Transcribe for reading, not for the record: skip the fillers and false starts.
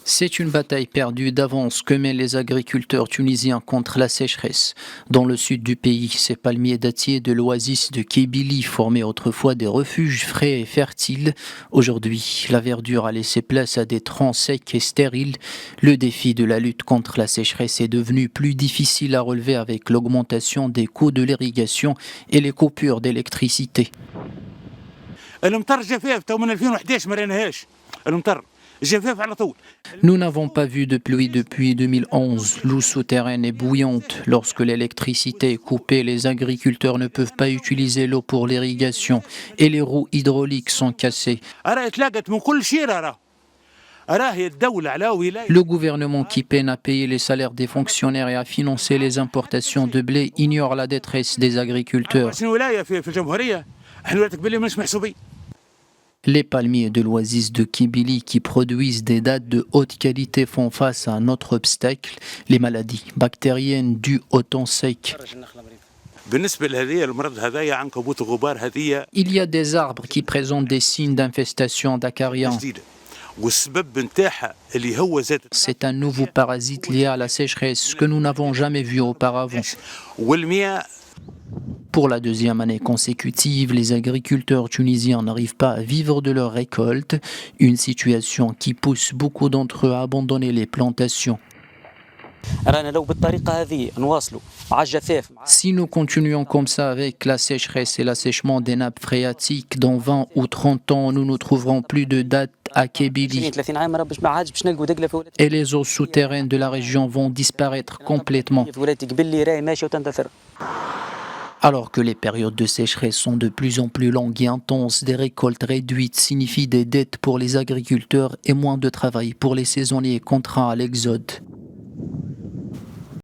C'est une bataille perdue d'avance que mènent les agriculteurs tunisiens contre la sécheresse. Dans le sud du pays, ces palmiers dattiers de l'oasis de Kébili formaient autrefois des refuges frais et fertiles. Aujourd'hui, la verdure a laissé place à des troncs secs et stériles. Le défi de la lutte contre la sécheresse est devenu plus difficile à relever avec l'augmentation des coûts de l'irrigation et les coupures d'électricité. Nous n'avons pas vu de pluie depuis 2011. L'eau souterraine est bouillante. Lorsque l'électricité est coupée, les agriculteurs ne peuvent pas utiliser l'eau pour l'irrigation et les roues hydrauliques sont cassées. Le gouvernement qui peine à payer les salaires des fonctionnaires et à financer les importations de blé ignore la détresse des agriculteurs. Les palmiers de l'oasis de Kébili qui produisent des dattes de haute qualité font face à un autre obstacle, les maladies bactériennes dues au temps sec. Il y a des arbres qui présentent des signes d'infestation d'acariens. C'est un nouveau parasite lié à la sécheresse que nous n'avons jamais vu auparavant. Pour la deuxième année consécutive, les agriculteurs tunisiens n'arrivent pas à vivre de leur récolte, une situation qui pousse beaucoup d'entre eux à abandonner les plantations. Si nous continuons comme ça avec la sécheresse et l'assèchement des nappes phréatiques, dans 20 ou 30 ans, nous ne trouverons plus de dattes à Kébili. Et les eaux souterraines de la région vont disparaître complètement. Alors que les périodes de sécheresse sont de plus en plus longues et intenses, des récoltes réduites signifient des dettes pour les agriculteurs et moins de travail pour les saisonniers contraints à l'exode.